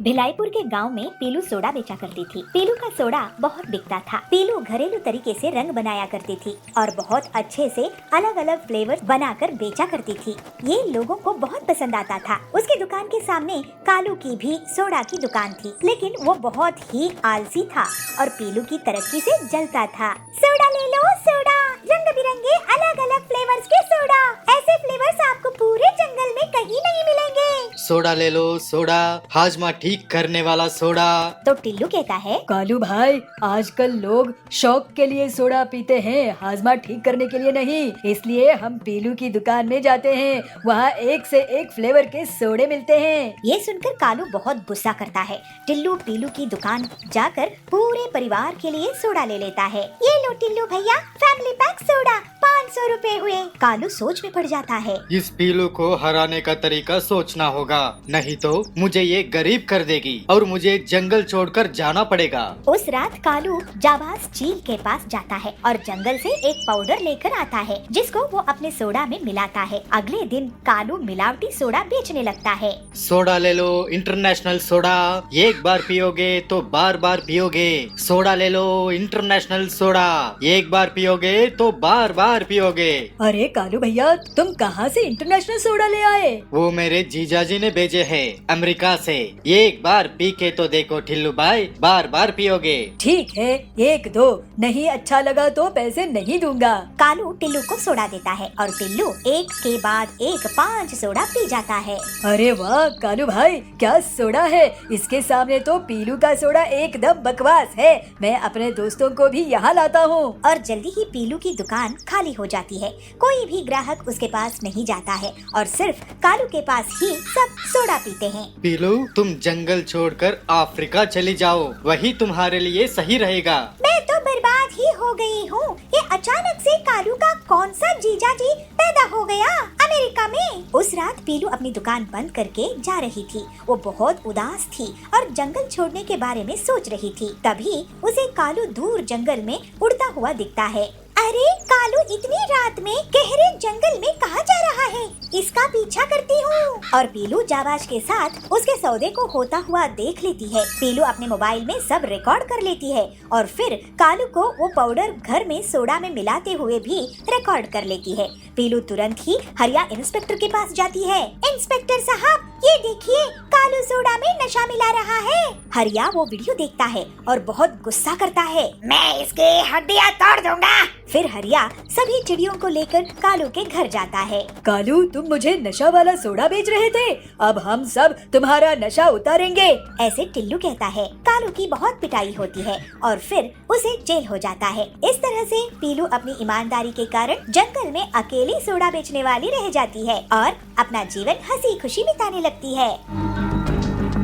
भिलाईपुर के गांव में पीलू सोडा बेचा करती थी। पीलू का सोडा बहुत बिकता था। पीलू घरेलू तरीके से रंग बनाया करती थी और बहुत अच्छे से अलग अलग फ्लेवर बनाकर बेचा करती थी। ये लोगों को बहुत पसंद आता था। उसकी दुकान के सामने कालू की भी सोडा की दुकान थी, लेकिन वो बहुत ही आलसी था और पीलू की तरक्की से जलता था। सोडा ले लो सोडा, रंग बिरंगे अलग अलग फ्लेवर्स के सोडा, ऐसे फ्लेवर्स आपको पूरे जंगल में कहीं नहीं मिलेंगे। सोडा ले लो सोडा, हाजमा ठीक करने वाला सोडा। तो टिल्लू कहता है, कालू भाई, आजकल लोग शौक के लिए सोडा पीते हैं, हाजमा ठीक करने के लिए नहीं। इसलिए हम पीलू की दुकान में जाते हैं, वहाँ एक से एक फ्लेवर के सोडे मिलते हैं। ये सुनकर कालू बहुत गुस्सा करता है। टिल्लू पीलू की दुकान जाकर पूरे परिवार के लिए सोडा ले लेता है। ये लो टिल्लू भैया, फैमिली पैक सोडा, 500 रुपए हुए। कालू सोच में पड़ जाता है। इस पीलू को हराने का तरीका सोचना होगा, नहीं तो मुझे ये गरीब कर देगी और मुझे जंगल छोड़कर जाना पड़ेगा। उस रात कालू जाबाज चील के पास जाता है और जंगल से एक पाउडर लेकर आता है, जिसको वो अपने सोडा में मिलाता है। अगले दिन कालू मिलावटी सोडा बेचने लगता है। सोडा ले लो इंटरनेशनल सोडा, एक बार पियोगे तो बार बार पियोगे। सोडा ले लो इंटरनेशनल सोडा, एक बार पियोगे तो बार बार पियोगे। अरे कालू भैया, तुम कहाँ से इंटरनेशनल सोडा ले आए? वो मेरे जीजाजी ने भेजे है अमेरिका से। एक बार पी के तो देखो ठिल्लू भाई, बार बार पियोगे। ठीक है, एक दो, नहीं अच्छा लगा तो पैसे नहीं दूंगा। कालू टिल्लू को सोडा देता है और टिल्लू एक के बाद एक 5 सोडा पी जाता है। अरे वाह कालू भाई, क्या सोडा है! इसके सामने तो पीलू का सोडा एकदम बकवास है। मैं अपने दोस्तों को भी यहाँ लाता हूँ। और जल्दी ही पीलू की दुकान खाली हो जाती है। कोई भी ग्राहक उसके पास नहीं जाता है और सिर्फ कालू के पास ही सब सोडा पीते हैं। पीलू, तुम जंगल छोड़कर अफ्रीका चली जाओ, वही तुम्हारे लिए सही रहेगा। मैं तो बर्बाद ही हो गई हूँ। ये अचानक से कालू का कौन सा जीजाजी पैदा हो गया अमेरिका में। उस रात पीलू अपनी दुकान बंद करके जा रही थी। वो बहुत उदास थी और जंगल छोड़ने के बारे में सोच रही थी। तभी उसे कालू दूर जंगल में उड़ता हुआ दिखता है। अरे कालू, इतनी रात में गहरे जंगल में कहाँ जा रहा है? इसका पीछा करती हूँ। और पीलू जाबाज के साथ उसके सौदे को होता हुआ देख लेती है। पीलू अपने मोबाइल में सब रिकॉर्ड कर लेती है और फिर कालू को वो पाउडर घर में सोडा में मिलाते हुए भी रिकॉर्ड कर लेती है। पीलू तुरंत ही हरिया इंस्पेक्टर के पास जाती है। इंस्पेक्टर साहब, ये देखिए, कालू सोडा में नशा मिला रहा है। हरिया वो वीडियो देखता है और बहुत गुस्सा करता है। मैं इसकी हड्डियाँ तोड़ दूंगा। फिर हरिया सभी चिड़ियों को लेकर कालू के घर जाता है। कालू, तुम मुझे नशा वाला सोडा बेच रहे थे, अब हम सब तुम्हारा नशा उतारेंगे। ऐसे टिल्लू कहता है। कालू की बहुत पिटाई होती है और फिर उसे जेल हो जाता है। इस तरह से पीलू अपनी ईमानदारी के कारण जंगल में अकेली सोडा बेचने वाली रह जाती है और अपना जीवन हंसी खुशी बिताने लगती है।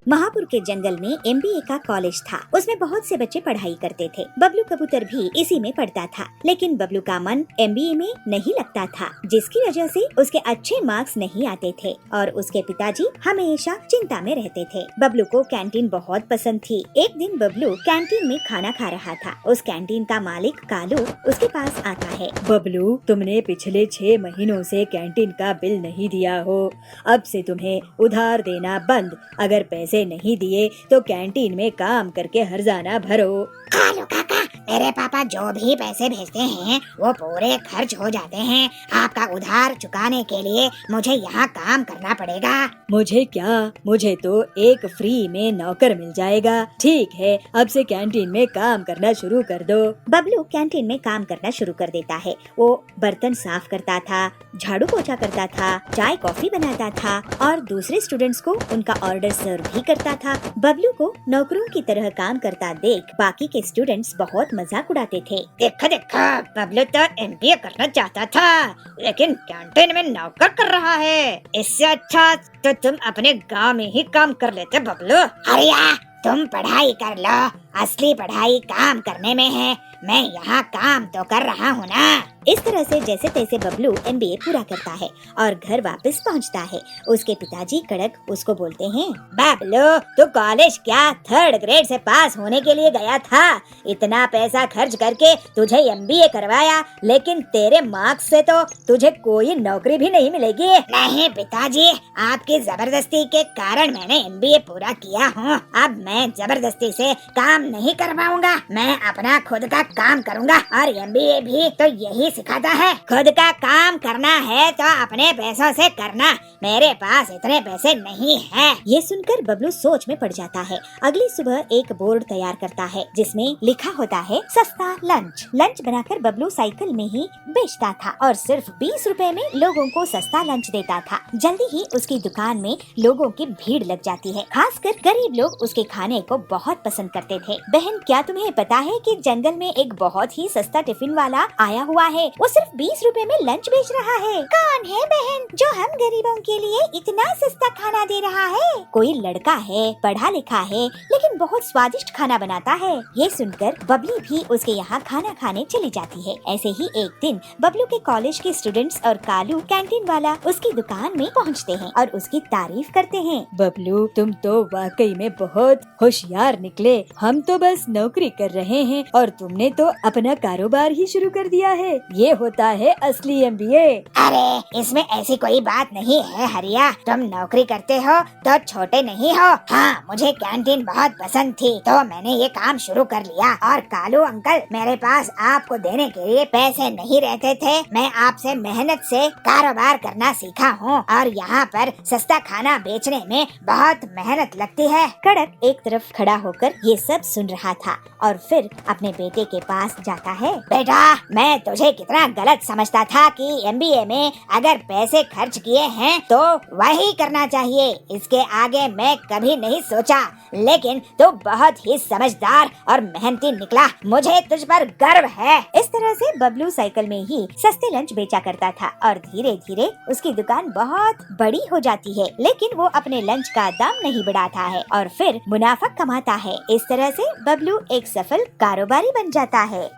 महापुर के जंगल में MBA का कॉलेज था। उसमें बहुत से बच्चे पढ़ाई करते थे। बबलू कबूतर भी इसी में पढ़ता था, लेकिन बबलू का मन MBA में नहीं लगता था, जिसकी वजह से उसके अच्छे मार्क्स नहीं आते थे और उसके पिताजी हमेशा चिंता में रहते थे। बबलू को कैंटीन बहुत पसंद थी। एक दिन बबलू कैंटीन में खाना खा रहा था। उस कैंटीन का मालिक कालू उसके पास आता है। बबलू, तुमने पिछले 6 महीनों से कैंटीन का बिल नहीं दिया हो। अब से तुम्हें उधार देना बंद। अगर पैसे नहीं दिए तो कैंटीन में काम करके हर्जाना भरो। कालू काका, मेरे पापा जो भी पैसे भेजते हैं वो पूरे खर्च हो जाते हैं। आपका उधार चुकाने के लिए मुझे यहाँ काम करना पड़ेगा। मुझे क्या, मुझे तो एक फ्री में नौकर मिल जाएगा। ठीक है, अब से कैंटीन में काम करना शुरू कर दो। बबलू कैंटीन में काम करना शुरू कर देता है। वो बर्तन साफ करता था, झाड़ू पोछा करता था, चाय कॉफी बनाता था और दूसरे स्टूडेंट्स को उनका ऑर्डर सर्व भी करता था। बबलू को नौकरों की तरह काम करता देख बाकी के स्टूडेंट्स बहुत मजाक उड़ाते थे। देखो देखो, बबलू तो MBA करना चाहता था, लेकिन कैंटीन में नौकर कर रहा है। इससे अच्छा तो तुम अपने गांव में ही काम कर लेते बबलू। हरिया, तुम पढ़ाई कर लो, असली पढ़ाई काम करने में है। मैं यहाँ काम तो कर रहा हूँ ना। इस तरह से जैसे तैसे बबलू MBA पूरा करता है और घर वापस पहुंचता है। उसके पिताजी कड़क उसको बोलते हैं, बबलू, तू कॉलेज क्या 3rd ग्रेड से पास होने के लिए गया था? इतना पैसा खर्च करके तुझे MBA करवाया, लेकिन तेरे मार्क्स से तो तुझे कोई नौकरी भी नहीं मिलेगी। नहीं पिताजी, आपकी जबरदस्ती के कारण मैंने MBA पूरा किया हूँ। अब मैं जबरदस्ती से काम नहीं करवाऊंगा, मैं अपना खुद का काम करूँगा। और MBA भी तो यही सिखाता है, खुद का काम करना है तो अपने पैसों से करना। मेरे पास इतने पैसे नहीं है। ये सुनकर बबलू सोच में पड़ जाता है। अगली सुबह एक बोर्ड तैयार करता है जिसमें लिखा होता है सस्ता लंच। लंच बनाकर बबलू साइकिल में ही बेचता था और सिर्फ 20 रुपए में लोगों को सस्ता लंच देता था। जल्दी ही उसकी दुकान में लोगों की भीड़ लग जाती है। खासकर गरीब लोग उसके खाने को बहुत पसंद करते थे। बहन, क्या तुम्हें पता है कि जंगल में एक बहुत ही सस्ता टिफिन वाला आया हुआ है? वो सिर्फ 20 रुपए में लंच बेच रहा है। कौन है बहन जो हम गरीबों के लिए इतना सस्ता खाना दे रहा है? कोई लड़का है, पढ़ा लिखा है, लेकिन बहुत स्वादिष्ट खाना बनाता है। ये सुनकर बबली भी उसके यहाँ खाना खाने चली जाती है। ऐसे ही एक दिन बबलू के कॉलेज के स्टूडेंट्स और कालू कैंटीन वाला उसकी दुकान में पहुँचते हैं और उसकी तारीफ करते हैं। बबलू, तुम तो वाकई में बहुत होशियार निकले। हम तो बस नौकरी कर रहे हैं और तुमने तो अपना कारोबार ही शुरू कर दिया है। ये होता है असली MBA। अरे इसमें ऐसी कोई बात नहीं है हरिया, तुम नौकरी करते हो तो छोटे नहीं हो। हाँ, मुझे कैंटीन बहुत पसंद थी तो मैंने ये काम शुरू कर लिया। और कालू अंकल, मेरे पास आपको देने के लिए पैसे नहीं रहते थे, मैं आपसे मेहनत से कारोबार करना सीखा हूँ और यहाँ पर सस्ता खाना बेचने में बहुत मेहनत लगती है। कड़क एक तरफ खड़ा होकर ये सब सुन रहा था और फिर अपने बेटे के पास जाता है। बेटा, मैं तुझे कितना गलत समझता था कि MBA में अगर पैसे खर्च किए हैं तो वही करना चाहिए, इसके आगे मैं कभी नहीं सोचा। लेकिन तू बहुत ही समझदार और मेहनती निकला, मुझे तुझ पर गर्व है। इस तरह से बबलू साइकिल में ही सस्ते लंच बेचा करता था और धीरे धीरे उसकी दुकान बहुत बड़ी हो जाती है। लेकिन वो अपने लंच का दाम नहीं बढ़ाता है और फिर मुनाफा कमाता है। इस तरह से बबलू एक सफल कारोबारी बन जाता है।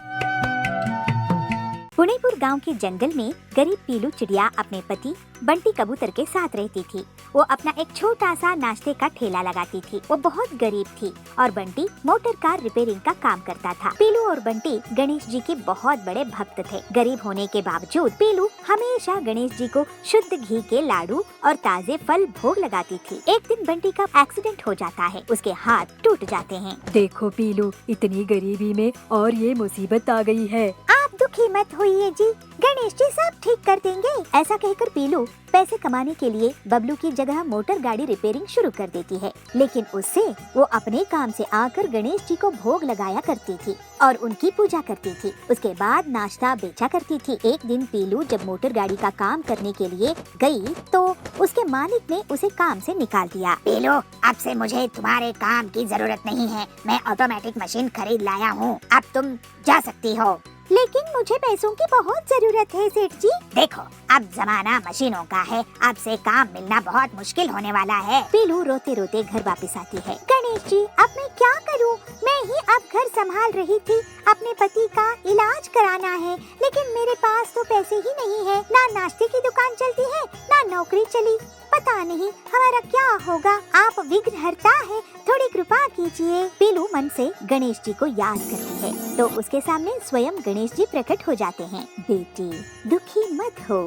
पुणेपुर गांव के जंगल में गरीब पीलू चिड़िया अपने पति बंटी कबूतर के साथ रहती थी। वो अपना एक छोटा सा नाश्ते का ठेला लगाती थी। वो बहुत गरीब थी और बंटी मोटर कार रिपेयरिंग का काम करता था। पीलू और बंटी गणेश जी के बहुत बड़े भक्त थे। गरीब होने के बावजूद पीलू हमेशा गणेश जी को शुद्ध घी के लाडू और ताजे फल भोग लगाती थी। एक दिन बंटी का एक्सीडेंट हो जाता है, उसके हाथ टूट जाते हैं। देखो पीलू, इतनी गरीबी में और ये मुसीबत आ गई है। आप दुखी मत होइए जी, गणेश जी सब ठीक कर देंगे। ऐसा कहकर पीलू पैसे कमाने के लिए बबलू की जगह मोटर गाड़ी रिपेयरिंग शुरू कर देती है। लेकिन उससे वो अपने काम से आकर गणेश जी को भोग लगाया करती थी और उनकी पूजा करती थी। उसके बाद नाश्ता बेचा करती थी। एक दिन पीलू जब मोटर गाड़ी का काम करने के लिए गई तो उसके मालिक ने उसे काम से निकाल दिया। पीलू, अब से मुझे तुम्हारे काम की जरूरत नहीं है, मैं ऑटोमेटिक मशीन खरीद लाया हूँ, अब तुम जा सकती हो। लेकिन मुझे पैसों की बहुत जरूरत है सेठ जी। देखो, अब जमाना मशीनों का है, अब से काम मिलना बहुत मुश्किल होने वाला है। पीलू रोते रोते घर वापस आती है। गणेश जी, अब मैं क्या करूं? मैं ही अब घर संभाल रही थी, अपने पति का इलाज कराना है, लेकिन मेरे पास तो पैसे ही नहीं है। ना नाश्ते की दुकान चलती है, ना नौकरी चली। पता नहीं हमारा क्या होगा। आप विघ्नहर्ता है, थोड़ी कृपा कीजिए। पीलू मन से गणेश जी को याद करती है तो उसके सामने स्वयं गणेश जी प्रकट हो जाते हैं। बेटी, दुखी मत हो,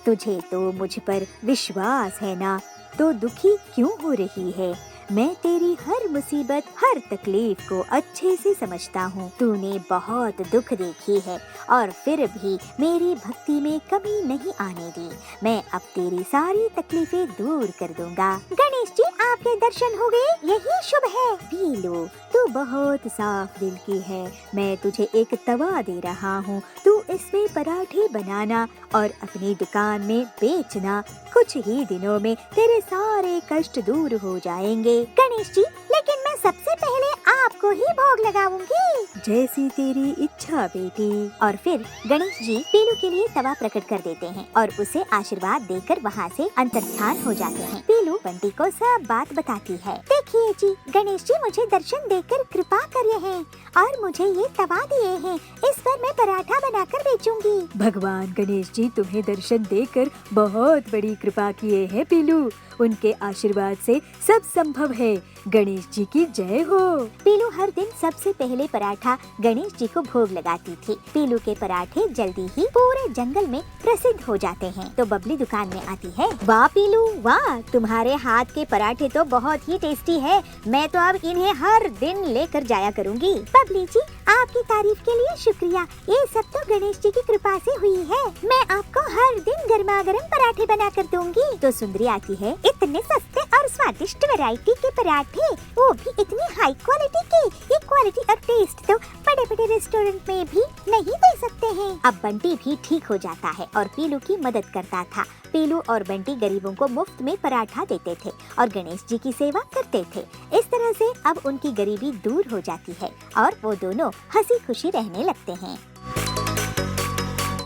तुझे तो मुझ पर विश्वास है ना, तो दुखी क्यों हो रही है? मैं तेरी हर मुसीबत, हर तकलीफ को अच्छे से समझता हूँ। तूने बहुत दुख देखी है और फिर भी मेरी भक्ति में कमी नहीं आने दी। मैं अब तेरी सारी तकलीफें दूर कर दूंगा। गणेश जी, आपके दर्शन हो गए, यही शुभ है। पीलू, तू बहुत साफ दिल की है। मैं तुझे एक तवा दे रहा हूँ, तू इसमें पराठे बनाना और अपनी दुकान में बेचना। कुछ ही दिनों में तेरे सारे कष्ट दूर हो जाएंगे। गणेश जी, लेकिन मैं सबसे पहले आपको आपको ही भोग लगाऊंगी। जैसी तेरी इच्छा बेटी। और फिर गणेश जी पीलू के लिए तवा प्रकट कर देते हैं और उसे आशीर्वाद देकर वहाँ से अंतर्ध्यान हो जाते हैं। पीलू बंटी को सब बात बताती है। देखिए जी, गणेश जी मुझे दर्शन देकर कृपा करे हैं और मुझे ये तवा दिए हैं। इस पर मैं पराठा बनाकर बेचूंगी। भगवान गणेश जी तुम्हें दर्शन देकर बहुत बड़ी कृपा किए हैं पीलू। उनके आशीर्वाद से सब संभव है। गणेश जी की जय हो। पीलू हर दिन सबसे पहले पराठा गणेश जी को भोग लगाती थी। पीलू के पराठे जल्दी ही पूरे जंगल में प्रसिद्ध हो जाते हैं। तो बबली दुकान में आती है। वाह पीलू वाह, तुम्हारे हाथ के पराठे तो बहुत ही टेस्टी है। मैं तो अब इन्हें हर दिन लेकर जाया करूँगी। बबली जी आपकी तारीफ के लिए शुक्रिया। ये सब तो गणेश जी की कृपा से हुई है। मैं आपको हर दिन गर्मा गर्म पराठे बना कर दूंगी। तो सुंदरी आती है। इतने सस्ते और स्वादिष्ट वैरायटी के पराठे, वो भी इतनी हाई क्वालिटी के। ये क्वालिटी और टेस्ट तो बड़े बड़े रेस्टोरेंट में भी नहीं दे सकते हैं। अब बंटी भी ठीक हो जाता है और पीलू की मदद करता था। पीलू और बंटी गरीबों को मुफ्त में पराठा देते थे और गणेश जी की सेवा करते थे। इस तरह से अब उनकी गरीबी दूर हो जाती है और वो दोनों हंसी खुशी रहने लगते हैं।